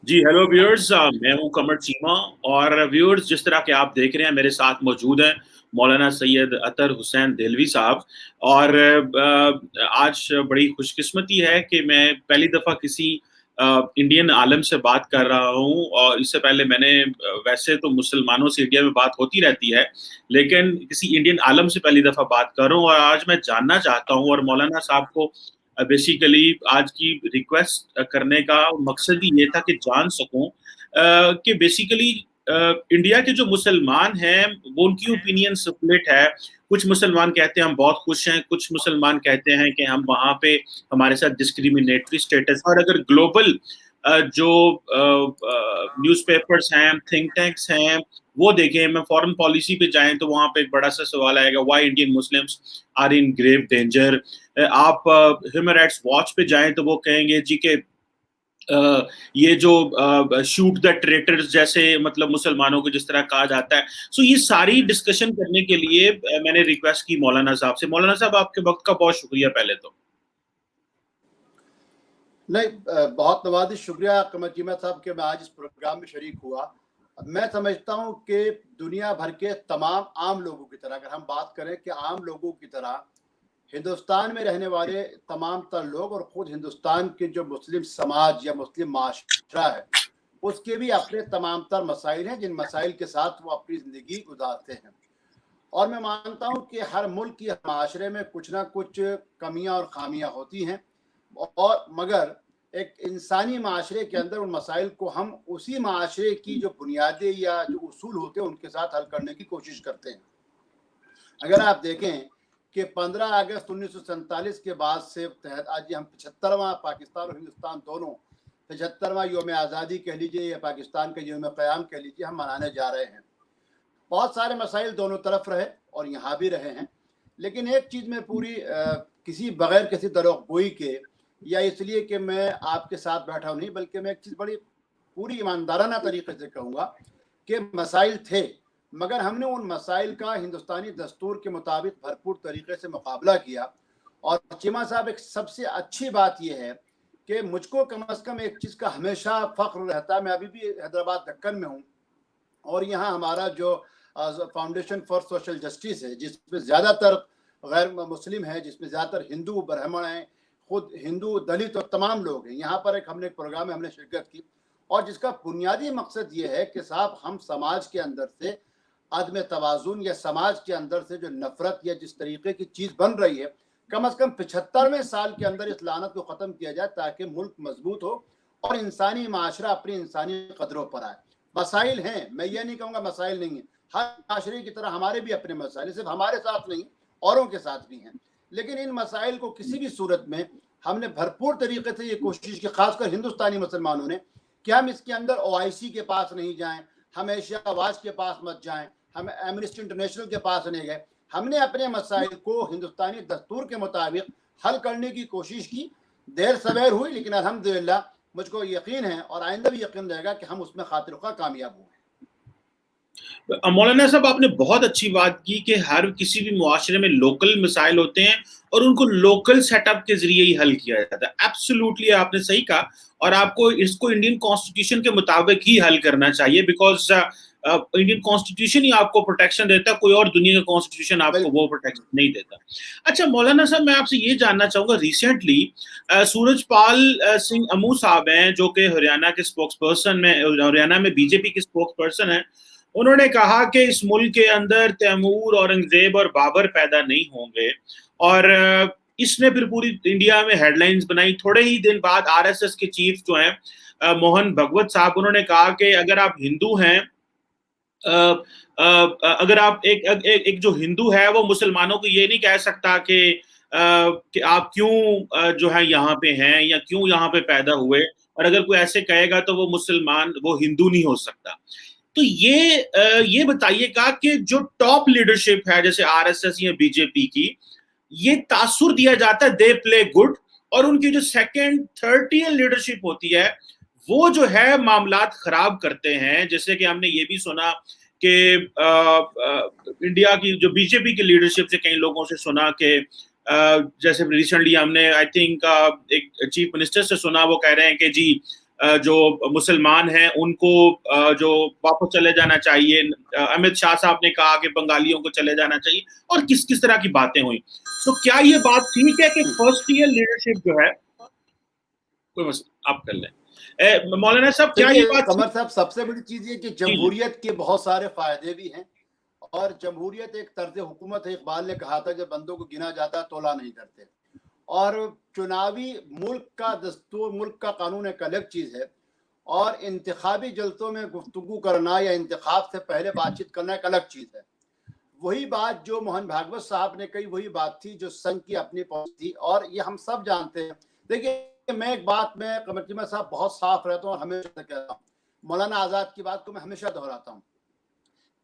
जी hello viewers, मैं हूं कमर चीमा। और व्यूअर्स, जिस तरह के आप देख रहे हैं, मेरे साथ मौजूद हैं मौलाना सैयद अतर हुसैन देलवी साहब। और आज बड़ी खुशकिस्मती है कि मैं पहली दफ़ा किसी इंडियन आलम से बात कर रहा हूं। और इससे पहले मैंने वैसे तो मुसलमानों से इंडिया में बात होती रहती है, लेकिन किसी इंडियन आलम से पहली दफ़ा बात कर रहा हूं। और आज मैं जानना चाहता हूं, और मौलाना साहब को बेसिकली आज की रिक्वेस्ट करने का मकसद ही ये था कि जान सकूं कि बेसिकली इंडिया के जो मुसलमान हैं वो उनकी ओपिनियन स्प्लिट है। कुछ मुसलमान कहते हैं हम बहुत खुश हैं, कुछ मुसलमान कहते हैं कि हम वहाँ पे हमारे साथ डिस्क्रिमिनेटरी स्टेटस। और अगर ग्लोबल जो न्यूज़पेपर्स हैं, थिंक टैंक्स हैं, वो देखें, मैं फॉरेन पॉलिसी पे जाएं तो वहाँ पे एक बड़ा सा सवाल आएगा, why Indian Muslims are in grave danger. आप ह्यूमन राइट्स वॉच पे जाएं तो वो कहेंगे जी के ये जो शूट द ट्रेटर्स जैसे, मतलब मुसलमानों को जिस तरह कहा जाता है। सो ये सारी डिस्कशन करने के लिए मैंने रिक्वेस्ट की मौलाना साहब से। मौलाना साहब, आपके वक्त का बहुत शुक्रिया पहले तो। नहीं, बहुत नवाजिश शुक्रिया कमर चीमा साहब के मैं आज इस प्रोग्राम में शरीक हुआ। मैं समझता हूँ कि दुनिया भर के तमाम आम लोगों की तरह, अगर हम बात करें कि आम लोगों की तरह हिंदुस्तान में रहने वाले तमाम तर लोग और ख़ुद हिंदुस्तान के जो मुस्लिम समाज या मुस्लिम माशरा है, उसके भी अपने तमाम तर मसाइल हैं, जिन मसाइल के साथ वो अपनी ज़िंदगी गुजारते हैं। और मैं मानता हूँ कि हर मुल्क की माशरे में कुछ ना कुछ कमियाँ और खामियाँ होती हैं, और मगर एक इंसानी माशरे के अंदर उन मसाइल को हम उसी माशरे की जो बुनियादी या जो उसूल होते हैं उनके साथ हल करने की कोशिश करते हैं। अगर आप देखें कि 15 अगस्त 1947 के बाद से तहत आज हम 75वां, पाकिस्तान और हिंदुस्तान दोनों 75वां योम आज़ादी कह लीजिए या पाकिस्तान का योम क़याम कह लीजिए, हम मनाने जा रहे हैं। बहुत सारे मसाइल दोनों तरफ रहे और यहाँ भी रहे हैं, लेकिन एक चीज़ में पूरी किसी बगैर किसी दरोगोई के या इसलिए कि मैं आपके साथ बैठा हूँ नहीं, बल्कि मैं एक चीज़ बड़ी पूरी ईमानदाराना तरीके से कहूँगा कि मसाइल थे, मगर हमने उन मसाइल का हिंदुस्तानी दस्तूर के मुताबिक भरपूर तरीके से मुकाबला किया। और चीमा साहब, एक सबसे अच्छी बात यह है कि मुझको कम अज़ कम एक चीज़ का हमेशा फ़ख्र रहता है। मैं अभी भी हैदराबाद दक्कन में हूँ और यहाँ हमारा जो फाउंडेशन फॉर सोशल जस्टिस है, जिसमें ज़्यादातर गैर मुस्लिम है, जिसमें ज़्यादातर हिंदू ब्राह्मण हैं, खुद हिंदू दलित और तमाम लोग हैं। यहाँ पर हमने एक प्रोग्राम में हमने शिरकत की, और जिसका बुनियादी मकसद ये है कि साहब हम समाज के अंदर से अदम तवाज़ुन या समाज के अंदर से जो नफ़रत या जिस तरीके की चीज़ बन रही है, कम अज़ कम 75वें साल के अंदर इस लानत को ख़त्म किया जाए, ताकि मुल्क मजबूत हो और इंसानी माशरा अपनी इंसानी कदरों पर आए। मसाइल हैं, मैं ये नहीं कहूँगा मसाइल नहीं है, हर माशरे की तरह हमारे भी अपने मसाइल, सिर्फ हमारे साथ नहीं औरों के साथ भी हैं। लेकिन इन मसाइल को किसी भी सूरत में हमने भरपूर तरीके से ये कोशिश की, खासकर हिंदुस्तानी मुसलमानों ने, कि हम इसके अंदर OIC के पास नहीं जाएं, हम एशिया वाच के पास मत जाएं, हम एमनेस्टी इंटरनेशनल के पास नहीं गए। हमने अपने मसाइल को हिंदुस्तानी दस्तूर के मुताबिक हल करने की कोशिश की। देर सवेर हुई, लेकिन अल्हम्दुलिल्लाह मुझको यकीन है और आइंदा भी यकीन रहेगा कि हम उसमें खातिर ख्वाह कामयाब हुए। मौलाना साहब, आपने बहुत अच्छी बात की कि हर किसी भी मुआशरे में लोकल मसाइल होते हैं और उनको लोकल सेटअप के जरिए ही हल किया जाता है। एब्सोल्युटली आपने सही कहा, और आपको इसको इंडियन कॉन्स्टिट्यूशन के मुताबिक ही हल करना चाहिए, बिकॉज इंडियन कॉन्स्टिट्यूशन ही आपको प्रोटेक्शन देता है, कोई और दुनिया का कॉन्स्टिट्यूशन आपको वो प्रोटेक्शन नहीं देता। अच्छा मौलाना साहब, मैं आपसे ये जानना चाहूंगा, रिसेंटली सूरजपाल सिंह अमू साहब हैं, जो कि हरियाणा के स्पोक्स पर्सन में, हरियाणा में बीजेपी के स्पोक्स पर्सन है, उन्होंने कहा कि इस मुल्क के अंदर तैमूर, औरंगजेब और बाबर पैदा नहीं होंगे। और इसने फिर पूरी इंडिया में हेडलाइंस बनाई। थोड़े ही दिन बाद RSS के चीफ जो हैं मोहन भगवत साहब, उन्होंने कहा कि अगर आप हिंदू हैं, अगर आप एक जो हिंदू है वो मुसलमानों को ये नहीं कह सकता कि आप क्यों जो है यहाँ पे हैं या क्यों यहाँ पे पैदा हुए, और अगर कोई ऐसे कहेगा तो वो मुसलमान, वो हिंदू नहीं हो सकता। तो ये बताइएगा कि जो टॉप लीडरशिप है जैसे RSS या बीजेपी की, ये तासुर दिया जाता है दे प्ले गुड, और उनकी जो सेकंड थर्ड टियर लीडरशिप होती है वो जो है मामलात खराब करते हैं। जैसे कि हमने ये भी सुना कि इंडिया की जो बीजेपी की लीडरशिप से कई लोगों से सुना कि जैसे रिसेंटली हमने आई थिंक एक चीफ मिनिस्टर से सुना, वो कह रहे हैं कि जी जो मुसलमान हैं उनको जो वापस चले जाना चाहिए, अमित शाह साहब ने कहा कि बंगालियों को चले जाना चाहिए, और किस किस तरह की बातें हुई। तो क्या ये बात ठीक है कि फर्स्ट ईयर लीडरशिप जो है, कोई मसला आप कर लें मौलाना साहब, क्या ये बात कमर साहब, सबसे बड़ी चीज ये कि जमहूरियत के बहुत सारे फायदे भी हैं, और जमहूरियत एक तर्ज हुकूमत है। इकबाल ने कहा था जब बंदों को गिना जाता है तोला नहीं करते। और चुनावी मुल्क का दस्तूर, मुल्क का कानून एक अलग चीज है, और इंतखाबी जलसों में गुफ्तगू करना या इंतखाब से पहले बातचीत करना एक अलग चीज है। वही बात जो मोहन भागवत साहब ने कही, वही बात थी जो संघ की अपनी पहुंच थी, और ये हम सब जानते हैं। देखिए, मैं एक बात में कमर चीमा साहब बहुत साफ रहता हूँ और हमेशा कहता हूँ, मौलाना आज़ाद की बात को मैं हमेशा दोहराता हूँ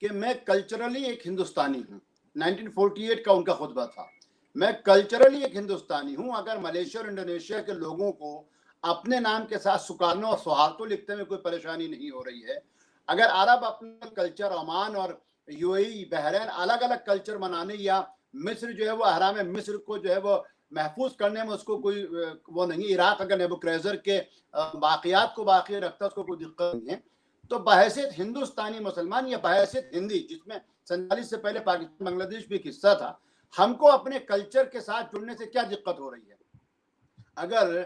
कि मैं कल्चरली एक हिंदुस्तानी हूँ। 1948 का उनका खुतबा था, मैं कल्चरली एक हिंदुस्तानी हूँ। अगर मलेशिया और इंडोनेशिया के लोगों को अपने नाम के साथ सुकारनो और सुहार्तो लिखते में कोई परेशानी नहीं हो रही है, अगर अरब अपने कल्चर, ओमान और यूएई, बहरीन अलग अलग कल्चर मनाने, या मिस्र जो है वो अहराम मिस्र को जो है वो महफूज करने में उसको कोई वो नहीं, इराक अगर नेबुकरेजर के बाकियात को बाकी रखता उसको कोई दिक्कत नहीं है, तो बहैसियत हिंदुस्तानी मुसलमान या बहैसियत हिंदी, जिसमें 47 से पहले पाकिस्तान बांग्लादेश भी एक हिस्सा था, हमको अपने कल्चर के साथ जुड़ने से क्या दिक्कत हो रही है? अगर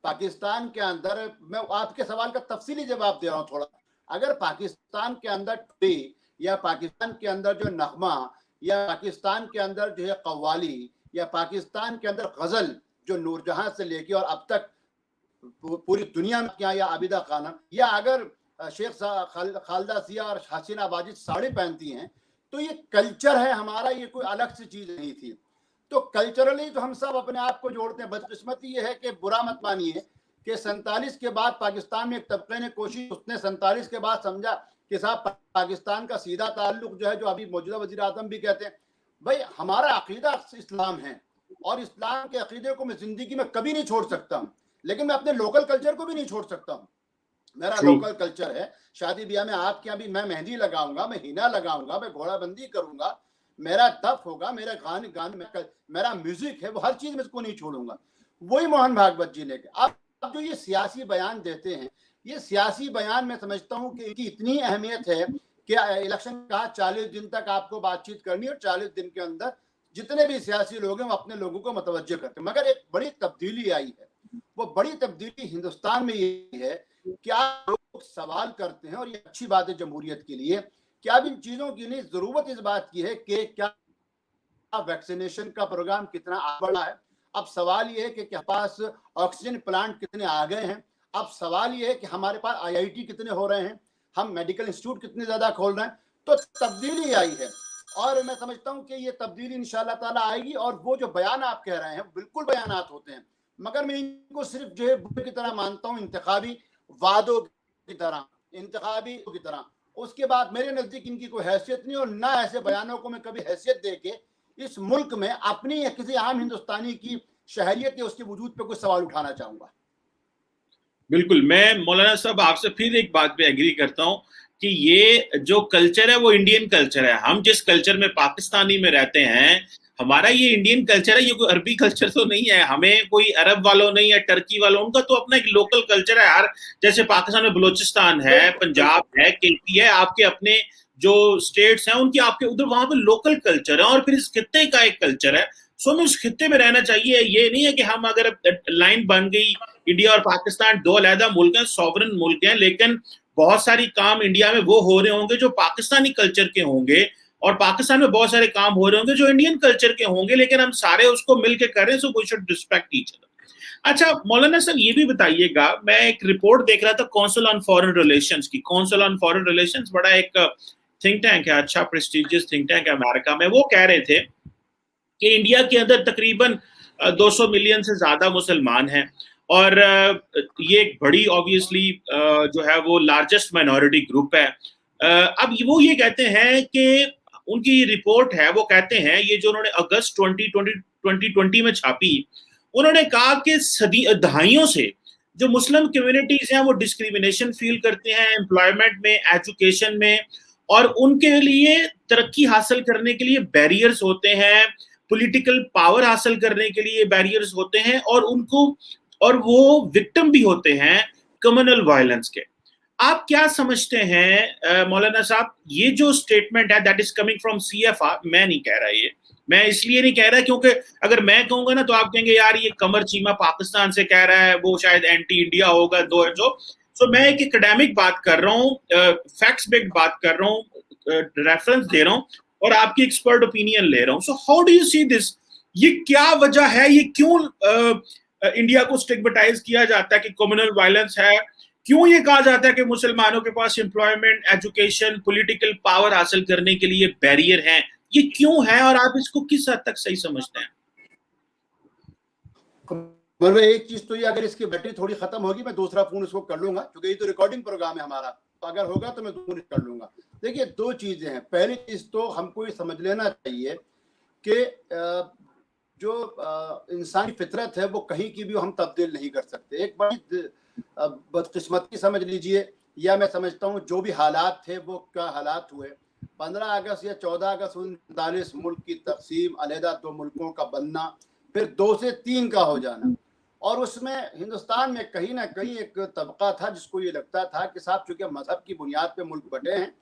पाकिस्तान के अंदर, मैं आपके सवाल का तफसीली जवाब दे रहा हूँ थोड़ा, अगर पाकिस्तान के अंदर टुडे, या पाकिस्तान के अंदर जो नगमा, या पाकिस्तान के अंदर जो है कव्वाली, या पाकिस्तान के अंदर गजल जो नूरजहां से लेके और अब तक पूरी दुनिया में क्या, या आबिदा खाना, या अगर शेख खालदा जिया और हसीना बाजिद साड़ी पहनती हैं, तो ये कल्चर है हमारा, ये कोई अलग सी चीज नहीं थी। तो कल्चरली तो हम सब अपने आप को जोड़ते हैं। बदकिस्मती ये है कि बुरा मत मानिए कि 47 के बाद पाकिस्तान में एक तबके ने कोशिश, उसने 47 के बाद समझा कि साहब पाकिस्तान का सीधा ताल्लुक जो है, जो अभी मौजूदा वजीर आजम भी कहते हैं, भाई हमारा अकीदा इस्लाम है, और इस्लाम के अकीदे को मैं जिंदगी में कभी नहीं छोड़ सकता हूँ, लेकिन मैं अपने लोकल कल्चर को भी नहीं छोड़ सकता हूँ। मेरा लोकल कल्चर है, शादी ब्याह में आपके यहाँ भी मैं मेहंदी लगाऊंगा, मैं हिना लगाऊंगा, मैं घोड़ाबंदी करूंगा, मेरा दफ होगा, मेरा गान मेरा म्यूजिक है, वो हर चीज में इसको नहीं छोड़ूंगा। वही मोहन भागवत जी ने अब जो ये सियासी बयान देते हैं, ये सियासी बयान मैं समझता हूँ कि इनकी इतनी अहमियत है कि इलेक्शन का 40 दिन तक आपको बातचीत करनी, और 40 दिन के अंदर जितने भी सियासी लोग हैं वो अपने लोगों को मुतवज्जो करते हैं। मगर एक बड़ी तब्दीली आई है, वो बड़ी तब्दीली हिंदुस्तान में ये है कि आप लोग सवाल करते हैं, और ये अच्छी बात है जमहूरियत के लिए, कि अब इन चीजों की नहीं, जरूरत इस बात की है कि क्या वैक्सीनेशन का प्रोग्राम कितना आगे बढ़ा है। अब सवाल ये है कि क्या पास ऑक्सीजन प्लांट कितने आ गए हैं। अब सवाल ये है कि हमारे पास आईआईटी कितने हो रहे हैं, हम मेडिकल इंस्टीट्यूट कितने ज्यादा खोल रहे हैं। तो तब्दीली आई है, और मैं समझता हूं कि ये तब्दीली इंशाल्लाह ताला आएगी। और वो जो बयान आप कह रहे हैं, बिल्कुल बयानात होते हैं, मगर मैं इनको सिर्फ जो है बुक की तरह मानता हूँ, इंतखाबी वादों की तरह, इंतखाबी की तरह। उसके बाद मेरे नजदीक इनकी कोई हैसियत नहीं, और ना ऐसे बयानों को मैं कभी हैसियत दे के इस मुल्क में अपनी या किसी आम हिंदुस्तानी की शहरियत या उसके वजूद पे कोई सवाल उठाना चाहूंगा। बिल्कुल, मैं मौलाना साहब आपसे फिर एक बात पे एग्री करता हूँ कि ये जो कल्चर है वो इंडियन कल्चर है। हम जिस कल्चर में पाकिस्तानी में रहते हैं, हमारा ये इंडियन कल्चर है, ये कोई अरबी कल्चर तो नहीं है। हमें कोई अरब वालों नहीं है, टर्की वालों, उनका तो अपना एक लोकल कल्चर है। हर जैसे पाकिस्तान में बलोचिस्तान है, पंजाब है, केपी है, आपके अपने जो स्टेट्स हैं उनकी आपके उधर वहां पे लोकल कल्चर है, और फिर इस खित्ते का एक कल्चर है। सो हमें उस खित्ते में रहना चाहिए। ये नहीं है कि हम अगर लाइन बन गई, इंडिया और पाकिस्तान दो अलहदा मुल्क हैं, सॉवरन मुल्क हैं, लेकिन बहुत सारी काम इंडिया में वो हो रहे होंगे जो पाकिस्तानी कल्चर के होंगे, और पाकिस्तान में बहुत सारे काम हो रहे होंगे जो इंडियन कल्चर के होंगे, लेकिन हम सारे उसको मिलकर करें। So we should respect each other. अच्छा मौलाना साहब, ये भी बताइएगा, मैं एक रिपोर्ट देख रहा था काउंसिल ऑन फॉरेन रिलेशंस की। काउंसिल ऑन फॉरेन रिलेशंस बड़ा एक थिंक टैंक है, अच्छा प्रेस्टिजियस थिंक टैंक है अमेरिका में। वो कह रहे थे कि इंडिया के अंदर तकरीबन 200 मिलियन से ज्यादा मुसलमान हैं, और ये एक बड़ी ऑब्वियसली जो है वो लार्जेस्ट माइनॉरिटी ग्रुप है। अब वो ये कहते हैं कि उनकी रिपोर्ट है, वो कहते हैं, ये जो उन्होंने अगस्त 2020 में छापी, उन्होंने कहा कि दहाइयों से जो मुस्लिम कम्युनिटीज हैं वो डिस्क्रिमिनेशन फील करते हैं एम्प्लॉयमेंट में, एजुकेशन में, और उनके लिए तरक्की हासिल करने के लिए बैरियर्स होते हैं, पॉलिटिकल पावर हासिल करने के लिए बैरियर्स होते हैं, और वो विक्टिम भी होते हैं कम्युनल वायलेंस के। आप क्या समझते हैं मौलाना साहब, ये जो स्टेटमेंट है that is coming from CFR, मैं नहीं कह रहा ये, मैं इसलिए नहीं कह रहा क्योंकि अगर मैं कहूंगा ना तो आप कहेंगे यार ये कमर चीमा पाकिस्तान से कह रहा है, वो शायद एंटी इंडिया होगा दो है जो। सो मैं एक एकेडमिक बात कर रहा हूँ, फैक्ट्स बेस्ड बात कर रहा हूँ, रेफरेंस दे रहा हूँ और आपकी एक्सपर्ट ओपिनियन ले रहा हूँ। So how do you see this, ये क्या वजह है, ये क्यों इंडिया को स्टिग्मेटाइज किया जाता है कि कम्युनल वायलेंस है, क्यों ये कहा जाता है कि मुसलमानों के पास एम्प्लॉयमेंट, एजुकेशन, पॉलिटिकल पावर हासिल करने के लिए बैरियर हैं, ये क्यों है और आप इसको किस हद तक सही समझते हैं? एक चीज तो ये, अगर इसकी बैटरी थोड़ी खत्म होगी मैं दूसरा फोन इसको कर लूंगा, क्योंकि ये तो रिकॉर्डिंग प्रोग्राम है हमारा, तो अगर होगा तो मैं फोन कर लूंगा। देखिए दो चीजें हैं, पहली चीज तो हमको ये समझ लेना चाहिए कि जो इंसानी फितरत है वो कहीं की भी हम तब्दील नहीं कर सकते। एक बड़ी बदकिस्मती समझ लीजिए, या मैं समझता हूँ जो भी हालात थे वो क्या हालात हुए, 15 अगस्त या 14 अगस्त 1947 मुल्क की तकसीम, अलहदा दो मुल्कों का बनना, फिर 2 से 3 का हो जाना, और उसमें हिंदुस्तान में कहीं ना कहीं एक तबका था जिसको ये लगता था कि साहब चूंकि मजहब की बुनियाद पे मुल्क बटे हैं,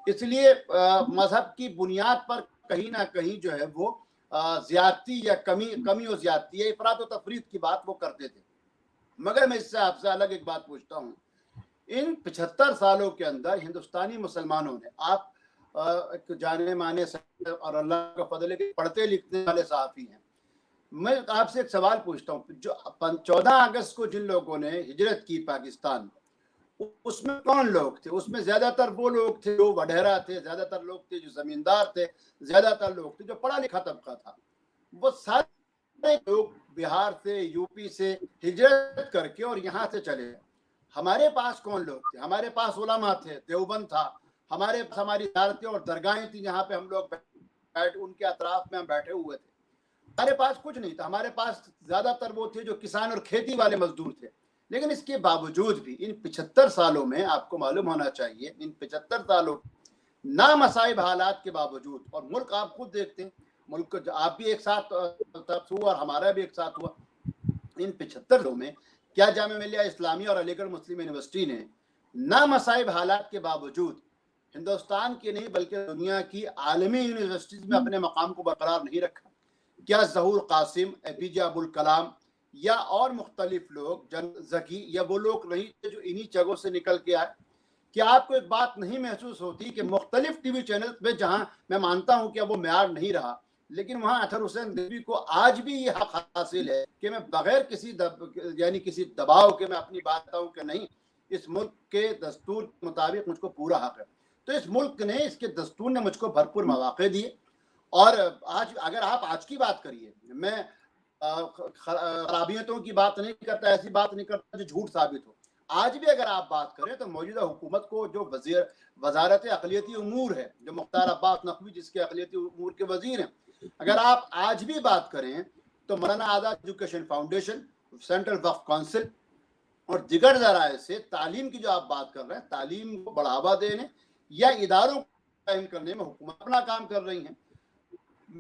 इसलिए मजहब की बुनियाद पर कहीं ना कहीं जो है वो ज्यादती या कमी और ज्यादती है, इफरात और तफरीत की बात वो करते थे। मगर मैं इससे आपसे अलग एक बात पूछता हूँ, इन 75 सालों के अंदर हिंदुस्तानी मुसलमानों ने, आप एक जाने माने और अल्लाह का फजल है पढ़ते लिखने वाले सहाफ़ी हैं, मैं आपसे एक सवाल पूछता हूँ, जो 14 अगस्त को जिन लोगों ने हिजरत की पाकिस्तान, उसमें कौन लोग थे? उसमें ज्यादातर वो लोग थे जो वडेरा थे, ज्यादातर लोग थे जो जमींदार थे, ज्यादातर लोग थे जो पढ़ा लिखा तबका था। वो सारे लोग बिहार से, यूपी से हिजरत करके और यहाँ से चले। हमारे पास कौन लोग थे? हमारे पास उलमा थे, देवबंद था, हमारे पास हमारी इदारतें और दरगाहें थी जहाँ पे हम लोग उनके अतराफ में हम बैठे हुए थे। हमारे पास कुछ नहीं था, हमारे पास ज्यादातर वो थे जो किसान और खेती वाले मजदूर थे। लेकिन इसके बावजूद भी इन 75 सालों में आपको मालूम होना चाहिए, इन 75 सालों नामसाइब हालात के बावजूद, और मुल्क आप खुद देखते हैं, मुल्क आप भी एक साथ हुआ और हमारा भी एक साथ हुआ, इन 75 सालों में क्या जामिया मिलिया इस्लामिया और अलीगढ़ मुस्लिम यूनिवर्सिटी ने नामसाइब हालात के बावजूद हिंदुस्तान की नहीं बल्कि दुनिया की आलमी यूनिवर्सिटीज में अपने मकाम को बरकरार नहीं रखा? क्या ज़हूर कासिम, एपीजे अबुल कलाम या और मुख्तलिफ लोग, जन ज़की, या वो लोग नहीं थे जो इन्हीं जगहों से निकल के आए? क्या आपको एक बात नहीं महसूस होती कि मुख्तलिफ टीवी चैनल पे, जहां मैं मानता हूं कि अब वो म्यार नहीं रहा, लेकिन वहां अतहर हुसैन देवी को आज भी ये हक हासिल है कि मैं बगैर किसी किसी दबाव के मैं अपनी बात बताऊं कि नहीं, इस मुल्क के दस्तूर के मुताबिक मुझको पूरा हक है। तो इस मुल्क ने, इसके दस्तूर ने मुझको भरपूर मौके दिए। और आज अगर आप आज की बात करिए, मैं खराबियतों की बात नहीं करता, ऐसी बात नहीं करता जो झूठ साबित हो। आज भी अगर आप बात करें तो मौजूदा हुकूमत को जो वजारत अक़लियती उमूर है, जो मुख्तार अब्बास नकवी जिसके अक़लियती उमूर के वजीर हैं, अगर आप आज भी बात करें तो मौलाना आज़ाद एजुकेशन फाउंडेशन, सेंट्रल वक्फ काउंसिल और दिगर ज़राए से तालीम की जो आप बात कर रहे हैं, तालीम को बढ़ावा देने या इदारों को कायम करने में हुकूमत अपना काम कर रही है।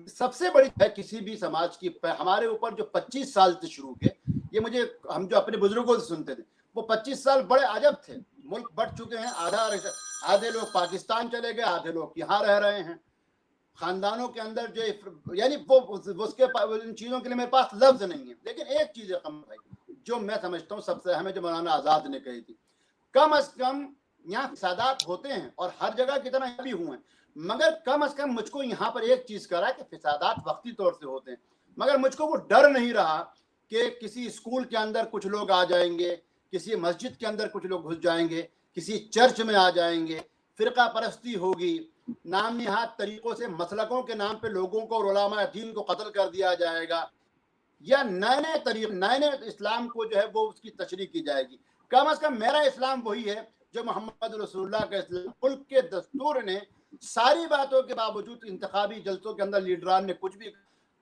सबसे बड़ी है किसी भी समाज की, हमारे ऊपर जो 25 साल से शुरू के, ये मुझे, हम जो अपने बुजुर्गों से सुनते थे, वो 25 साल बड़े अजब थे। मुल्क बढ़ चुके हैं, आधे लोग पाकिस्तान चले गए, आधे लोग यहाँ रह रहे हैं। खानदानों के अंदर जो, यानी वो उसके इन चीज़ों के लिए मेरे पास लफ्ज नहीं है। लेकिन एक चीज़ है कम भाई, जो मैं समझता हूँ सबसे अहम है, जो मौलाना आज़ाद ने कही थी, कम अज कम यहाँ फिसादात होते हैं और हर जगह की तरह भी हुए हैं, मगर कम अज कम मुझको यहाँ पर एक चीज करा कि फिसादात वक्ती तौर से होते हैं, मगर मुझको वो डर नहीं रहा कि किसी स्कूल के अंदर कुछ लोग आ जाएंगे, किसी मस्जिद के अंदर कुछ लोग घुस जाएंगे, किसी चर्च में आ जाएंगे, फिरका परस्ती होगी, नाम निहाद तरीकों से मसलकों के नाम पे लोगों को और उलमा दीन को कत्ल कर दिया जाएगा, या नए नए तरीके, नए नए इस्लाम को जो है वो उसकी तशरीह की जाएगी। कम अज कम मेरा इस्लाम वही है जो मोहम्मद रसूलुल्लाह का इस्लाम। मुल्क के दस्तूर ने सारी बातों के बावजूद, इंतखाबी जलसों के अंदर लीडरान ने कुछ भी,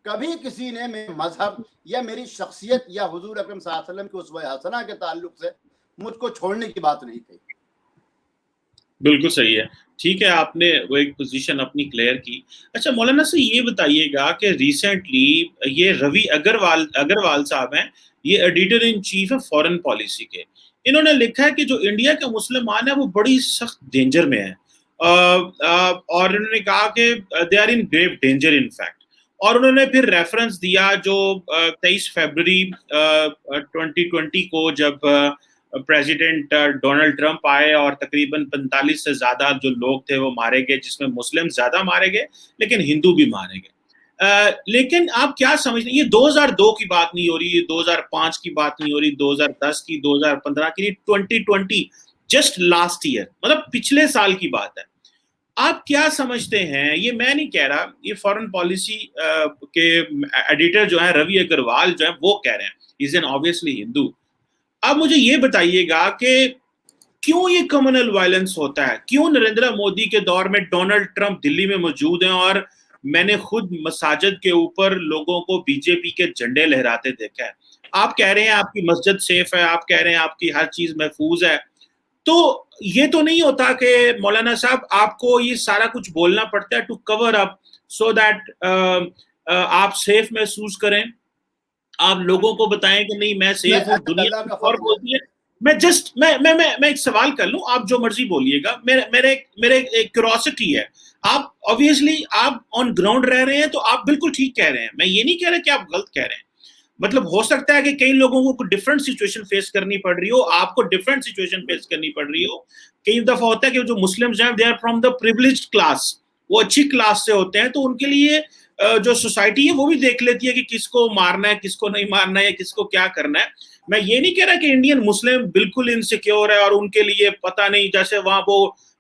कभी किसी ने मेरे मजहब या मेरी शख्सियत या हुजूर अकरम सल्लल्लाहु अलैहि वसल्लम के उसवा हसना के ताल्लुक से मुझको छोड़ने की बात नहीं कही। बिल्कुल सही है, ठीक है, आपने वो एक पोजीशन अपनी क्लियर की। अच्छा मौलाना से ये बताइएगा कि रिसेंटली ये रवि अग्रवाल साहब हैं, ये एडिटर इन चीफ है फॉरेन पॉलिसी के, انہوں نے لکھا ہے کہ جو انڈیا کے مسلمان ہیں وہ بڑی سخت ڈینجر میں ہیں، اور انہوں نے کہا کہ they are in grave danger in fact. اور انہوں نے پھر ریفرنس دیا جو 23 فیبروری 2020 کو جب پریزیڈنٹ ڈونلڈ ٹرمپ آئے اور تقریباً 45 سے زیادہ جو لوگ تھے وہ مارے گئے، جس میں مسلم زیادہ مارے گئے لیکن ہندو بھی مارے گئے. لیکن آپ کیا سمجھتے ہیں، یہ 2002 کی بات نہیں ہو رہی، یہ 2005 کی بات نہیں ہو رہی، 2010 کی، 2015 کی، 2020 جسٹ لاسٹ ایئر، مطلب پچھلے سال کی بات ہے. آپ کیا سمجھتے ہیں، یہ میں نہیں کہہ رہا، یہ فارن پالیسی کے ایڈیٹر جو ہیں روی اگروال جو ہیں وہ کہہ رہے ہیں، از این obviously ہندو. اب مجھے یہ بتائیے گا کہ کیوں یہ کمیونل وائلنس ہوتا ہے، کیوں نریندر مودی کے دور میں ڈونلڈ ٹرمپ دلی میں موجود ہیں اور میں نے خود مساجد کے اوپر لوگوں کو بی جے پی کے جھنڈے لہراتے دیکھا ہے. آپ کہہ رہے ہیں آپ کی مسجد سیف ہے، آپ کہہ رہے ہیں آپ کی ہر چیز محفوظ ہے، تو یہ تو نہیں ہوتا کہ مولانا صاحب آپ کو یہ سارا کچھ بولنا پڑتا ہے to cover up so that آپ سیف محسوس کریں، آپ لوگوں کو بتائیں کہ نہیں میں سیف ہوں. دنیا اللہ کا اور فضل بولتی ہے. میں ایک سوال کر لوں، آپ جو مرضی بولیے گا، میرے ایک کیوریوسٹی ہے. آپ obviously آپ آن گراؤنڈ رہ رہے ہیں تو آپ بالکل ٹھیک کہہ رہے ہیں، میں یہ نہیں کہہ رہا کہ آپ غلط کہہ رہے ہیں. مطلب ہو سکتا ہے کہ کئی لوگوں کو ڈفرنٹ سچویشن فیس کرنی پڑ رہی ہو، آپ کو ڈفرنٹ سچویشن فیس کرنی پڑ رہی ہو. کئی دفعہ ہوتا ہے کہ جو مسلمز ہیں they are from the privileged class, وہ اچھی کلاس سے ہوتے ہیں، تو ان کے لیے جو سوسائٹی ہے وہ بھی دیکھ لیتی ہے کہ کس کو مارنا ہے، کس کو نہیں مارنا ہے، یا کس کو کیا کرنا ہے. میں یہ نہیں کہہ رہا کہ انڈین مسلم بالکل انسیکیور ہے اور ان کے لیے پتہ نہیں جیسے وہاں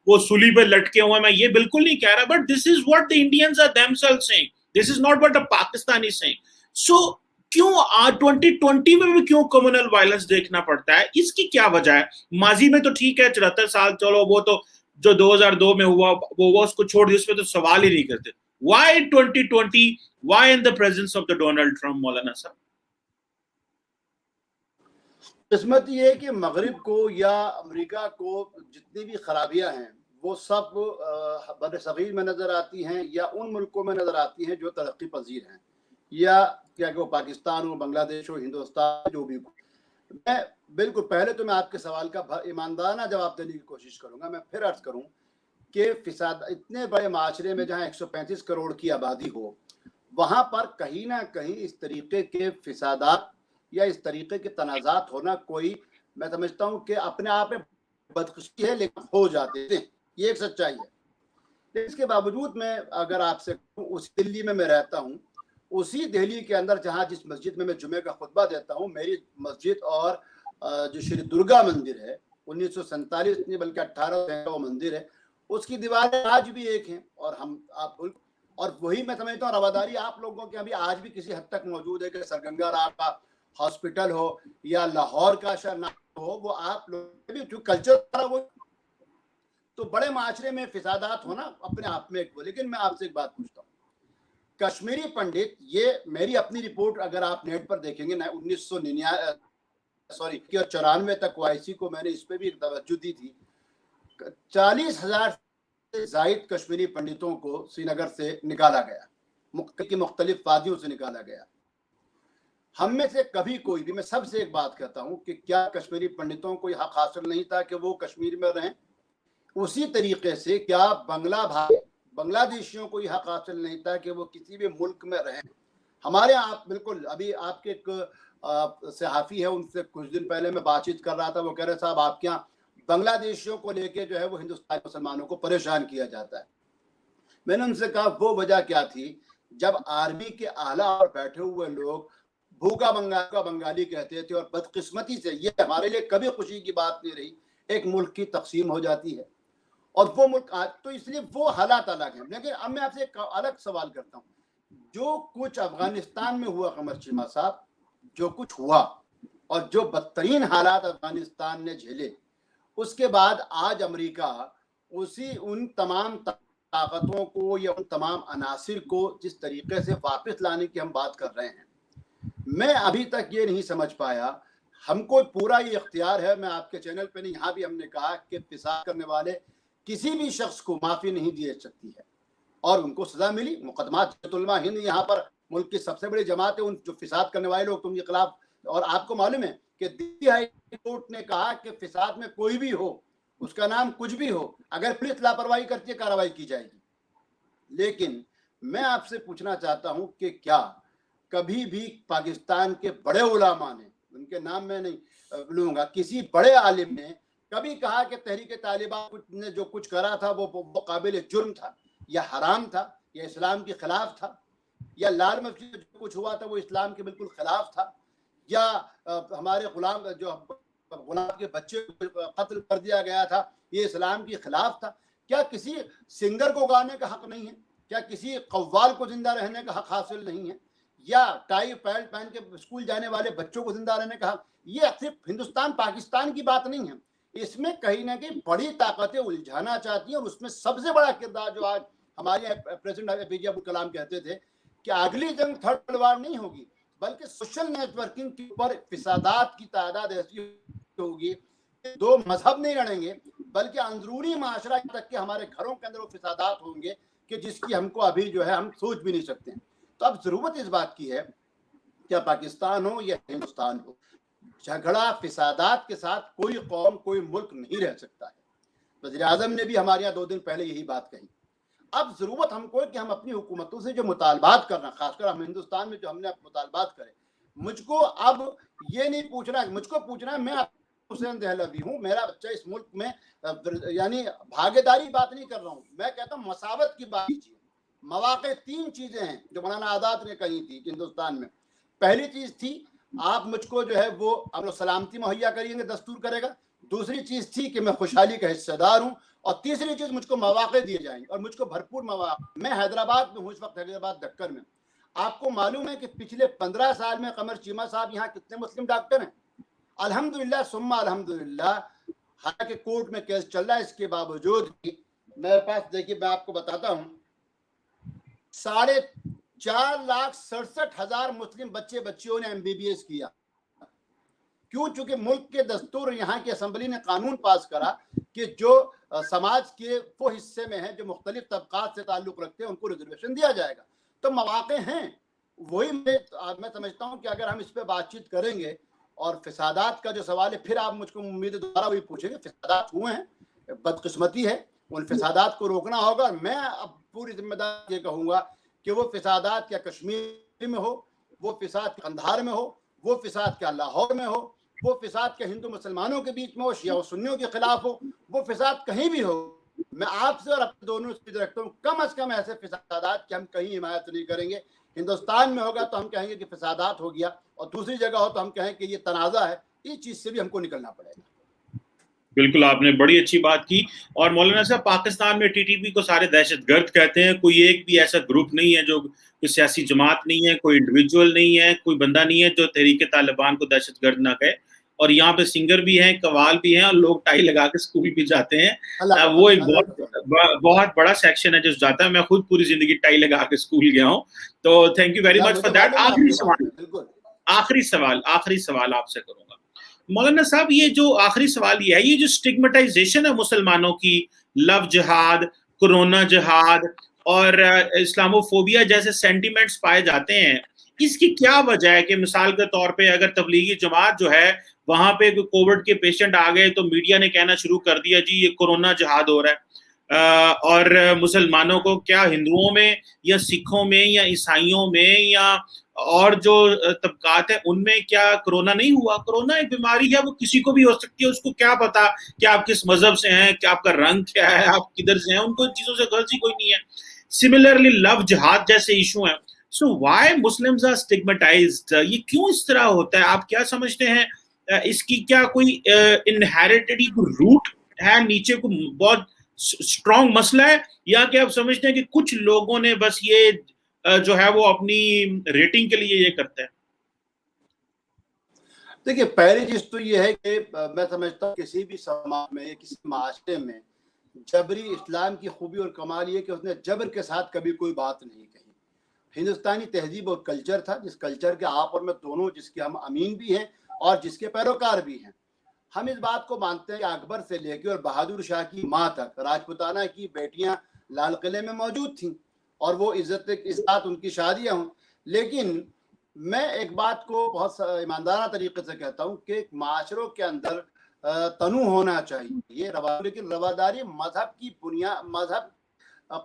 وہ سولی پہ لٹکے ہوئے ہیں، میں یہ بالکل نہیں کہہ رہا، but this is what the Indians are themselves saying, this is not what a Pakistani is saying. So کیوں 2020 میں بھی کیوں کمیونل وائلنس دیکھنا پڑتا ہے، اس کی کیا وجہ ہے؟ ماضی میں تو ٹھیک ہے 74 سال چلو، وہ تو جو 2002 میں ہوا وہ اس کو چھوڑ دی، اس پہ تو سوال ہی نہیں کرتے. Why 2020? Why in the presence of the Donald Trump, مولانا صاحب؟ قسمت یہ ہے کہ مغرب کو یا امریکہ کو جتنی بھی خرابیاں ہیں وہ سب بر صغیر میں نظر آتی ہیں یا ان ملکوں میں نظر آتی ہیں جو ترقی پذیر ہیں، یا کیا کہ وہ پاکستان ہو، بنگلہ دیش ہو، ہندوستان، جو بھی. میں بالکل پہلے تو میں آپ کے سوال کا ایماندارانہ جواب دینے کی کوشش کروں گا. میں پھر عرض کروں کہ فساد اتنے بڑے معاشرے میں جہاں 135 کروڑ کی آبادی ہو، وہاں پر کہیں نہ کہیں اس طریقے کے فسادات یا اس طریقے کے تنازعات ہونا کوئی، میں سمجھتا ہوں کہ اپنے آپ میں بدقسمتی ہے، لیکن ہو جاتے ہیں، یہ ایک سچائی ہے. اس کے باوجود میں اگر آپ سے اسی دلی میں رہتا ہوں، اسی دہلی کے اندر جہاں جس مسجد میں جمعے کا خطبہ دیتا ہوں، میری مسجد اور جو شری درگا مندر ہے 1947 نہیں بلکہ 1800 مندر ہے، اس کی دیواریں آج بھی ایک ہیں. اور اور وہی میں سمجھتا ہوں رواداری آپ لوگوں کے ابھی آج بھی کسی حد تک موجود ہے کہ سرگنگا رام کا ہاسپٹل ہو یا لاہور کا شہنامہ ہو، وہ آپ لوگ بھی جو کلچر وہ تو بڑے معاشرے میں فسادات ہونا اپنے آپ میں ایک. لیکن میں آپ سے ایک بات پوچھتا ہوں، کشمیری پنڈت، یہ میری اپنی رپورٹ اگر آپ نیٹ پر دیکھیں گے 1994 تک OIC کو میں نے اس پہ بھی ایک توجہ دی تھی، 40,000 سے زائد کشمیری پنڈتوں کو سری نگر سے نکالا گیا، مختلف وادیوں سے نکالا گیا. ہم میں سے کبھی کوئی بھی، میں سب سے ایک بات کہتا ہوں کہ کیا کشمیری پنڈتوں کو یہ حق حاصل نہیں تھا کہ وہ کشمیر میں رہیں؟ اسی طریقے سے کیا بنگلہ دیشیوں کو یہ حق حاصل نہیں تھا کہ وہ کسی بھی ملک میں رہیں؟ ہمارے آپ بالکل، ابھی آپ کے ایک صحافی ہے، ان سے کچھ دن پہلے میں بات چیت کر رہا تھا، وہ کہہ رہے صاحب آپ کے یہاں بنگلہ دیشیوں کو لے کے جو ہے وہ ہندوستانی مسلمانوں کو پریشان کیا جاتا ہے. میں نے ان سے کہا وہ وجہ کیا تھی، جب آرمی کے اعلیٰ اور بیٹھے ہوئے لوگ بھوکا بنگالی کہتے تھے، اور بدقسمتی سے یہ ہمارے لیے کبھی خوشی کی بات نہیں رہی، ایک ملک کی تقسیم ہو جاتی ہے اور وہ ملک تو اس لیے وہ حالات الگ ہیں. لیکن اب میں آپ سے ایک الگ سوال کرتا ہوں، جو کچھ افغانستان میں ہوا قمر چیمہ صاحب، جو کچھ ہوا اور جو بدترین حالات افغانستان نے جھیلے، اس کے بعد آج امریکہ ان تمام طاقتوں کو یا ان تمام عناصر کو جس طریقے سے واپس لانے کی ہم بات کر رہے ہیں، میں ابھی تک یہ نہیں سمجھ پایا. ہم کو پورا یہ اختیار ہے، میں آپ کے چینل پہ نہیں، یہاں بھی ہم نے کہا کہ فساد کرنے والے کسی بھی شخص کو معافی نہیں دی سکتی ہے، اور ان کو سزا ملی. مقدمات علماء ہند یہاں پر ملک کی سب سے بڑی جماعت ہے، ان جو فساد کرنے والے لوگ، تم کے خلاف اور آپ کو معلوم ہے کہ دلی ہائی کورٹ نے کہا کہ فساد میں کوئی بھی ہو، اس کا نام کچھ بھی ہو، اگر پولیس لاپرواہی کرتی ہے کارروائی کی جائے گی۔ لیکن میں آپ سے پوچھنا چاہتا ہوں کہ کیا کبھی بھی پاکستان کے بڑے علماء نے، ان کے نام میں نہیں لوں گا، کسی بڑے عالم نے کبھی کہا کہ تحریک طالبان نے جو کچھ کرا تھا وہ قابل جرم تھا یا حرام تھا یا اسلام کے خلاف تھا، یا لال مسجد میں جو کچھ ہوا تھا وہ اسلام کے بالکل خلاف تھا، یا ہمارے غلام کے بچے کو قتل کر دیا گیا تھا یہ اسلام کے خلاف تھا؟ کیا کسی سنگر کو گانے کا حق نہیں ہے؟ کیا کسی قوال کو زندہ رہنے کا حق حاصل نہیں ہے؟ یا ٹائی پیلٹ پہن کے اسکول جانے والے بچوں کو زندہ رہنے کا حق؟ یہ صرف ہندوستان پاکستان کی بات نہیں ہے، اس میں کہیں نہ کہیں بڑی طاقتیں الجھانا چاہتی ہیں، اور اس میں سب سے بڑا کردار جو آج ہمارے پریزیڈنٹ اے پی جے عبد الکلام کہتے تھے کہ اگلی جنگ تھرڈ وار نہیں ہوگی بلکہ سوشل نیٹ ورکنگ کے اوپر فسادات کی تعداد ایسی ہوگی کہ دو مذہب نہیں لڑیں گے بلکہ اندرونی معاشرہ تک کے ہمارے گھروں کے اندر وہ فسادات ہوں گے کہ جس کی ہم کو ابھی جو ہے ہم سوچ بھی نہیں سکتے ہیں۔ تو اب ضرورت اس بات کی ہے، کیا پاکستان ہو یا ہندوستان ہو، جھگڑا فسادات کے ساتھ کوئی قوم کوئی ملک نہیں رہ سکتا ہے۔ وزیر اعظم نے بھی ہمارے یہاں 2 دن پہلے یہی بات کہی۔ اب ضرورت ہم کو ہے کہ ہم اپنی حکومتوں سے جو مطالبات کرنا، خاص کر ہم ہندوستان میں جو ہم نے مطالبات کرے، مجھ کو اب یہ نہیں پوچھنا، مجھ کو پوچھنا ہے میں حسین دہلوی ہوں، میرا بچہ اس ملک میں، یعنی بھاگے داری بات نہیں کر رہا ہوں، میں کہتا ہوں مساوت کی بات کیجیے۔ مواقع 3 چیزیں ہیں جو مولانا آزاد نے کہی تھی کہ ہندوستان میں، پہلی چیز تھی آپ مجھ کو جو ہے وہ امن و سلامتی مہیا کریں گے، دستور کرے گا۔ دوسری چیز تھی کہ میں خوشحالی کا حصہ دار ہوں، اور تیسری چیز مجھ کو مواقع دیے جائیں گے، اور مجھ کو بھرپور مواقع۔ میں حیدرآباد میں ہوں اس وقت، حیدرآباد دکن میں۔ آپ کو معلوم ہے کہ پچھلے 15 سال میں قمر چیمہ صاحب یہاں کتنے مسلم ڈاکٹر ہیں؟ الحمدللہ ثم الحمدللہ، حالانکہ کورٹ میں کیس چل رہا ہے، اس کے باوجود بھی میرے پاس دیکھیے میں آپ کو بتاتا ہوں 4,67,000 مسلم بچے بچیوں نے MBBS کیا۔ کیوں؟ چونکہ ملک کے دستور، یہاں کی اسمبلی نے قانون پاس کرا کہ جو سماج کے وہ حصے میں ہیں جو مختلف طبقات سے تعلق رکھتے ہیں ان کو ریزرویشن دیا جائے گا۔ تو مواقع ہیں، وہی میں سمجھتا ہوں کہ اگر ہم اس پہ بات چیت کریں گے، اور فسادات کا جو سوال ہے پھر آپ مجھ کو امید دوبارہ وہی پوچھیں گے، فسادات ہوئے ہیں، بدقسمتی ہے، ان فسادات کو روکنا ہوگا۔ میں اب پوری ذمہ داری یہ کہوں گا کہ وہ فسادات کیا کشمیر میں ہو، وہ فساد کیا قندھار میں ہو، وہ فساد کیا لاہور میں ہو، وہ فساد کیا ہندو مسلمانوں کے بیچ میں ہو، شیعہ و سنیوں کے خلاف ہو، وہ فساد کہیں بھی ہو، میں آپ سے اور اپنے دونوں سے رکھتا ہوں کم از کم ایسے فسادات کی ہم کہیں حمایت نہیں کریں گے۔ ہندوستان میں ہوگا تو ہم کہیں گے کہ فسادات ہو گیا، اور دوسری جگہ ہو تو ہم کہیں کہ یہ تنازع ہے۔ اس چیز سے بھی ہم کو نکلنا پڑے گا۔ بالکل، آپ نے بڑی اچھی بات کی۔ اور مولانا صاحب، پاکستان میں TTP کو سارے دہشت گرد کہتے ہیں، کوئی ایک بھی ایسا گروپ نہیں ہے جو، کوئی سیاسی جماعت نہیں ہے، کوئی انڈیویجول نہیں ہے، کوئی بندہ نہیں ہے جو تحریک طالبان کو دہشت گرد نہ کہے۔ اور یہاں پہ سنگر بھی ہیں، قوال بھی ہیں، اور لوگ ٹائی لگا کے اسکول بھی جاتے ہیں۔ وہ ایک بہت بڑا سیکشن ہے جو جاتا ہے۔ میں خود پوری زندگی ٹائی لگا کے اسکول گیا ہوں، تو thank you very much for that. آخری سوال آپ سے کروں گا مولانا صاحب، یہ جو آخری سوال یہ ہے، یہ جو سٹگمیٹائزیشن ہے مسلمانوں کی، لو جہاد، کرونا جہاد اور اسلاموفوبیا جیسے سینٹیمنٹس پائے جاتے ہیں، اس کی کیا وجہ ہے؟ کہ مثال کے طور پہ اگر تبلیغی جماعت جو ہے وہاں پہ کوئی کووڈ کے پیشنٹ آ گئے تو میڈیا نے کہنا شروع کر دیا جی یہ کورونا جہاد ہو رہا ہے، اور مسلمانوں کو، کیا ہندوؤں میں یا سکھوں میں یا عیسائیوں میں یا اور جو طبقات ہیں ان میں کیا کرونا نہیں ہوا؟ کرونا ایک بیماری ہے، وہ کسی کو بھی ہو سکتی ہے، اس کو کیا پتا کہ آپ کس مذہب سے ہیں، کہ آپ کا رنگ کیا ہے، آپ کدھر سے ہیں، ان کو ان چیزوں سے غرض ہی کوئی نہیں ہے۔ سملرلی لو جہاد جیسے ایشو ہیں، سو وائی مسلمز آر اسٹگمیٹائزڈ؟ یہ کیوں اس طرح ہوتا ہے؟ آپ کیا سمجھتے ہیں اس کی کیا کوئی انہیریٹڈ روٹ ہے نیچے، کو بہت اسٹرانگ مسئلہ ہے، یا کہ آپ سمجھتے ہیں کہ کچھ لوگوں نے بس یہ جو ہے وہ اپنی ریٹنگ کے لیے یہ کرتے ہیں؟ دیکھیے، پہلی چیز تو یہ ہے کہ میں سمجھتا ہوں کسی بھی سماج میں، کسی معاشرے میں جبری اسلام کی خوبی اور کمال یہ کہ اس نے جبر کے ساتھ کبھی کوئی بات نہیں کہی۔ ہندوستانی تہذیب اور کلچر تھا، جس کلچر کے آپ اور میں دونوں، جس کے ہم امین بھی ہیں اور جس کے پیروکار بھی ہیں۔ ہم اس بات کو مانتے ہیں کہ اکبر سے لے کے اور بہادر شاہ کی ماں تک راجپوتانہ کی بیٹیاں لال قلعے میں موجود تھیں، اور وہ عزت ان کی شادیاں ہوں، لیکن मैं एक बात को बहुत ईमानदाराना तरीके से कहता हूँ कि माशरों के अंदर तनु होना चाहिए, लेकिन रवादारी मजहब की बुनियाद, मजहब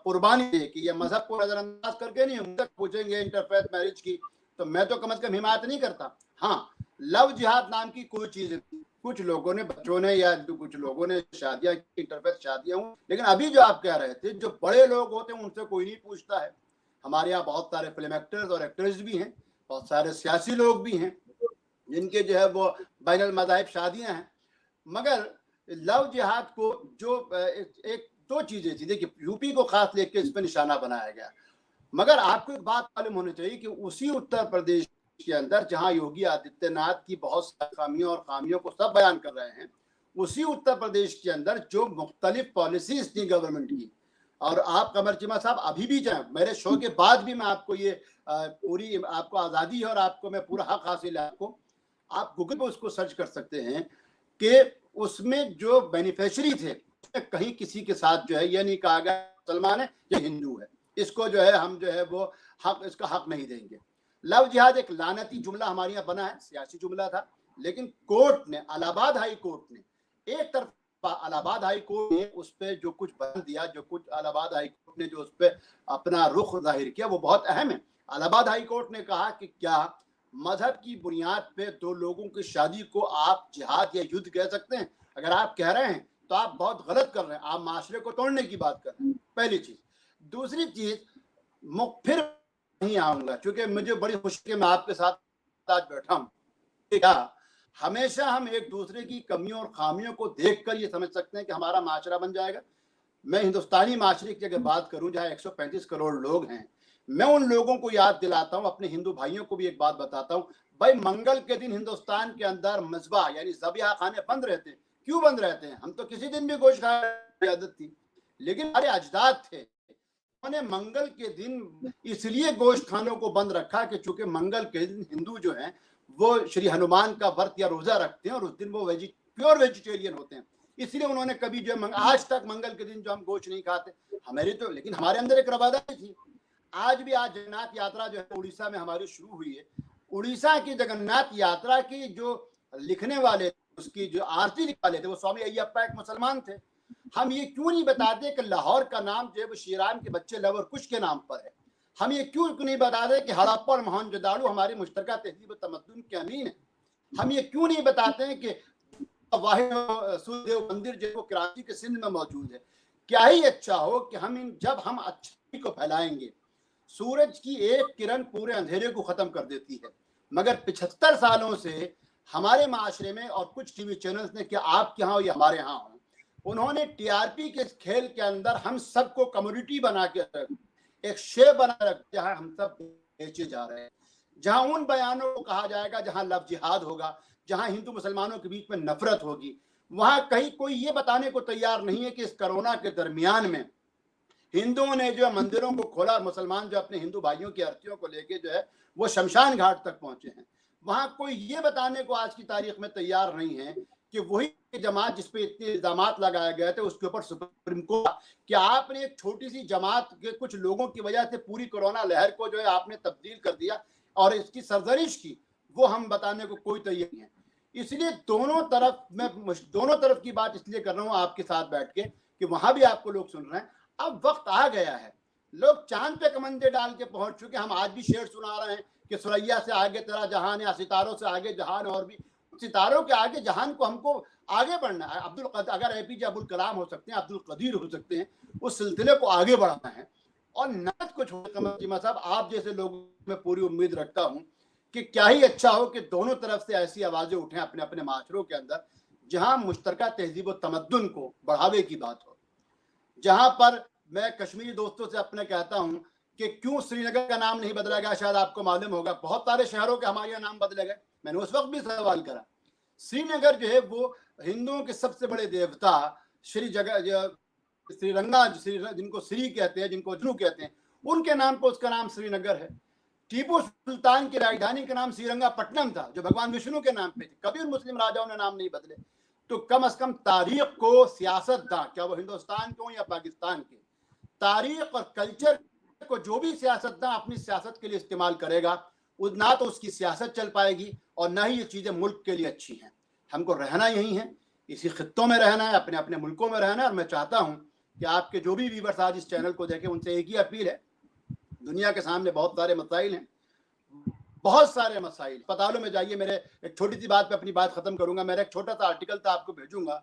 कुर्बानी है कि ये मजहब को नजरअंदाज करके नहीं। हम तक पूछेंगे इंटरफेथ मैरिज की, तो मैं तो कम से कम हिमायत नहीं करता। हाँ, लव जिहाद नाम की कोई चीज, कुछ लोगों ने, बच्चों ने या कुछ लोगों ने शादियां, इंटरफेथ शादियां हुई, लेकिन अभी जो आप कह रहे थे, जो बड़े लोग होते हैं उनसे कोई नहीं पूछता है। हमारे यहाँ बहुत सारे फिल्म एक्टर्स और एक्ट्रेस भी हैं, बहुत सारे सियासी लोग भी हैं जिनके जो है वो बैनुल मज़ाहिब शादियां हैं। मगर लव जिहाद को जो एक दो चीजें थी, देखिए यूपी को खास लेके इस पर निशाना बनाया गया। मगर आपको एक बात मालूम होनी चाहिए कि उसी उत्तर प्रदेश के अंदर जहां योगी आदित्यनाथ की बहुत सारी खामियों और खामियों को सब बयान कर रहे हैं, उसी उत्तर प्रदेश के अंदर जो मुख्तलिफ पॉलिसीज थी गवर्नमेंट की, और आप कमर चीमा साहब अभी भी जाएं, मेरे शो के बाद भी मैं आपको ये पूरी आपको आज़ादी है और आपको मैं पूरा हक हासिल है, आपको, आप गूगल पे उसको सर्च कर सकते हैं कि उसमें जो बेनिफिशियरी थे कहीं किसी के साथ जो है ये नहीं कहा गया मुसलमान है या हिंदू है, इसको जो है हम जो है वो हक, इसका हक नहीं देंगे। लव जिहाद एक लानती जुमला हमारे यहाँ बना है, सियासी जुमला था, लेकिन कोर्ट ने, इलाहाबाद हाई कोर्ट ने एक तरफ, इलाहाबाद हाई कोर्ट ने उस पर जो कुछ बयान दिया, जो कुछ इलाहाबाद हाई कोर्ट ने जो उस पर अपना रुख जाहिर किया, वो बहुत अहम है। इलाहाबाद हाई कोर्ट ने कहा कि क्या मजहब की बुनियाद पे दो लोगों की शादी को आप जिहाद या युद्ध कह सकते हैं? अगर आप कह रहे हैं तो आप बहुत गलत कर रहे हैं, आप माशरे को तोड़ने की बात कर रहे हैं, पहली चीज। दूसरी चीज, फिर नहीं आऊंगा क्योंकि मुझे बड़ी खुशी है मैं आपके साथ आज बैठा हूं। क्या हमेशा हम एक दूसरे की कमियों और खामियों को देखकर ये समझ सकते हैं कि हमारा माशरा बन जाएगा? मैं हिंदुस्तानी माशरे की अगर बात करूं जहां 135 करोड़ लोग हैं, मैं उन लोगों को याद दिलाता हूं, अपने हिंदू भाइयों को भी एक बात बताता हूं, भाई मंगल के दिन हिंदुस्तान के अंदर मज़बा यानी ज़बिया खाने बंद रहते हैं। क्यों बंद रहते हैं? हम तो किसी दिन भी गोश्त खाने की आदत थी, लेकिन हमारे अजदाद थे, उन्होंने मंगल के दिन इसलिए गोश्त खानों को बंद रखा कि चूंकि मंगल के दिन हिंदू जो हैं वो श्री हनुमान का व्रत या रोजा रखते हैं और उस दिन वो प्योर वेजिटेरियन होते हैं, इसलिए उन्होंने कभी जो आज तक मंगल के दिन जो हम गोश्त नहीं खाते हमारी तो, लेकिन हमारे अंदर एक रवादारी थी। आज भी, आज जगन्नाथ यात्रा जो है उड़ीसा में हमारी शुरू हुई है, उड़ीसा की जगन्नाथ यात्रा की जो लिखने वाले, उसकी जो आरती लिखने वाले थे वो स्वामी अय्यप्पा एक मुसलमान थे। हम ये क्यों नहीं बताते कि लाहौर का नाम जो है वो श्री राम के बच्चे लवर कुश के नाम पर है? हम ये क्यों नहीं बताते कि हड़प्पा और मोहनजोदाड़ो हमारी मुश्तरका तहजीब तमद्दुन के अमीन है? हम ये क्यों नहीं बताते हैं कि वाहिद सूर्यदेव मंदिर जो है कराची के सिंध में मौजूद है? क्या ही अच्छा हो कि जब हम अच्छाई को फैलाएंगे, सूरज की एक किरण पूरे अंधेरे को खत्म कर देती है, मगर 75 सालों से हमारे माशरे में और कुछ टीवी चैनल्स ने, क्या आपके यहाँ हो या हमारे यहाँ हो, उन्होंने टीआरपी के खेल के अंदर हम सबको कम्युनिटी बना के एक शेर बना रख, जहां हम सब बेचे जा रहे हैं, जहां उन बयानों को कहा जाएगा जहां लव जिहाद होगा, जहां हिंदू मुसलमानों के बीच में नफरत होगी, वहां कहीं कोई ये बताने को तैयार नहीं है कि इस कोरोना के दरमियान में हिंदुओं ने जो मंदिरों को खोला, मुसलमान जो अपने हिंदू भाइयों की अर्थियों को लेके जो है वो शमशान घाट तक पहुंचे हैं। वहां कोई ये बताने को आज की तारीख में तैयार नहीं है कि वही जमात जिस पे इतने इल्जामात लगाए गए थे उसके ऊपर सुप्रीम कोर्ट, कि आपने एक छोटी सी जमात के कुछ लोगों की वजह से पूरी कोरोना लहर को जो है आपने तब्दील कर दिया और इसकी सरजरिश की, वो हम बताने को कोई तैयार नहीं है। इसलिए दोनों तरफ की बात इसलिए कर रहा हूँ आपके साथ बैठ के कि वहां भी आपको लोग सुन रहे हैं। अब वक्त आ गया है, लोग चांद पे कमंदे डाल के पहुंच चुके। हम आज भी शेर सुना रहे हैं कि सुरैया से आगे तेरा जहान या सितारों से आगे जहान, और भी सितारों के आगे जहान को हमको आगे बढ़ना है। अगर एपीजे अब्दुल कलाम हो सकते हैं, अब्दुल कदीर हो सकते हैं, उस सिलसिले को आगे बढ़ाना है और नत को छोड़। कमर चीमा साहब, आप जैसे लोगों में पूरी उम्मीद रखता हूं कि क्या ही अच्छा हो कि दोनों तरफ से ऐसी आवाजें उठें अपने अपने माशरों के अंदर, जहां मुश्तरका तहजीब व तमद्दुन को बढ़ावे की बात हो। जहां पर मैं कश्मीरी दोस्तों से अपने कहता हूं कि क्यों श्रीनगर का नाम नहीं बदला गया, शायद आपको मालूम होगा, बहुत सारे शहरों के हमारे यहाँ नाम बदले गए। मैंने उस वक्त भी सवाल करा, श्रीनगर जो है वो हिंदुओं के सबसे बड़े देवता श्रीरंगा, जिनको श्री कहते हैं, जिनको विष्णु कहते हैं, उनके नाम पर उसका नाम श्रीनगर है। टीपू सुल्तान की राजधानी का नाम श्रीरंगापट्टनम था, जो भगवान विष्णु के नाम पे थी। कभी उन मुस्लिम राजाओं ने नाम नहीं बदले। तो कम से कम तारीख को सियासतदान, क्या वो हिंदुस्तान के हो या पाकिस्तान के, तारीख और कल्चर को जो भी सियासतदान अपनी सियासत के लिए इस्तेमाल करेगा, ना तो उसकी सियासत चल पाएगी और ना ही ये चीज़ें मुल्क के लिए अच्छी हैं। हमको रहना यहीं है, इसी खित्तों में रहना है, अपने अपने मुल्कों में रहना है। और मैं चाहता हूँ कि आपके जो भी व्यूअर्स आज इस चैनल को देखें, उनसे एक ही अपील है, दुनिया के सामने बहुत सारे मसाइल हैं, बहुत सारे मसाइल। अस्पतालों में जाइए, मेरे एक छोटी सी बात पे अपनी बात खत्म करूंगा। मेरा एक छोटा सा आर्टिकल था, आपको भेजूंगा।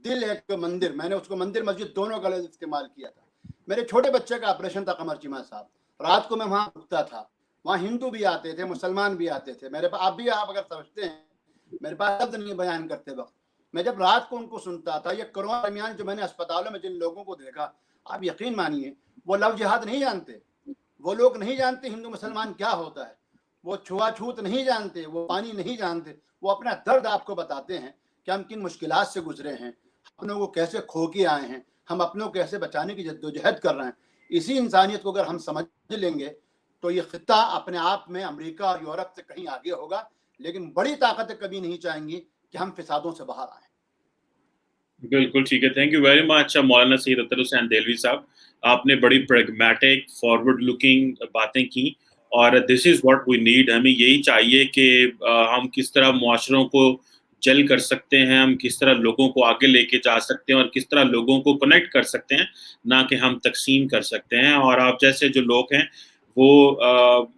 दिल एक मंदिर, मैंने उसको मंदिर मस्जिद दोनों का लफ्ज़ इस्तेमाल किया था। मेरे छोटे बच्चे का ऑपरेशन था, कमर चीमा साहब। रात को मैं वहाँ रुकता था, वहाँ हिंदू भी आते थे, मुसलमान भी आते थे। मेरे पास आप अगर समझते हैं, मेरे पास शब्द नहीं बयान करते वक्त, मैं जब रात को उनको सुनता था। ये कोरोना दरमियान जो मैंने अस्पतालों में जिन लोगों को देखा, आप यकीन मानिए वो लव जिहाद नहीं जानते, वो लोग नहीं जानते हिंदू मुसलमान क्या होता है, वो छुआछूत नहीं जानते, वो पानी नहीं जानते। वो अपना दर्द आपको बताते हैं कि हम किन मुश्किलात से गुजरे हैं, अपनों को कैसे खो के आए हैं, हम अपनों को कैसे बचाने की जद्दोजहद कर रहे हैं। इसी इंसानियत को अगर हम समझ लेंगे तो ये खित्ता अपने आप में अमेरिका और यूरोप से कहीं आगे होगा। लेकिन बड़ी ताकतें कभी नहीं चाहेंगी कि हम फिसादों से बाहर आए। बिल्कुल ठीक है, थैंक यू वेरी मच मौलाना सैयद अतर हुसैन देलवी साहब। आपने बड़ी प्रैग्मेटिक फॉरवर्ड लुकिंग बातें की और this is what we need. हमें यही चाहिए कि हम किस तरह मुआशरों को जल कर सकते हैं, हम किस तरह लोगों को आगे लेके जा सकते हैं और किस तरह लोगों को कनेक्ट कर सकते हैं, ना कि हम तकसीम कर सकते हैं। और आप जैसे जो लोग हैं वो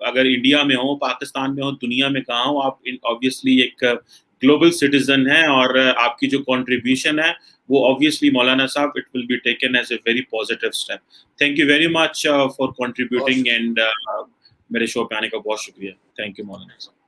अगर इंडिया में हो, पाकिस्तान में हो, दुनिया में कहाँ हो, आप ऑब्वियसली एक ग्लोबल सिटीजन हैं और आपकी जो कंट्रीब्यूशन है वो ऑब्वियसली मौलाना साहब it will be taken as a very positive step. Thank you very much for contributing and मेरे शो पे आने का बहुत शुक्रिया। थैंक यू मौलाना साहब।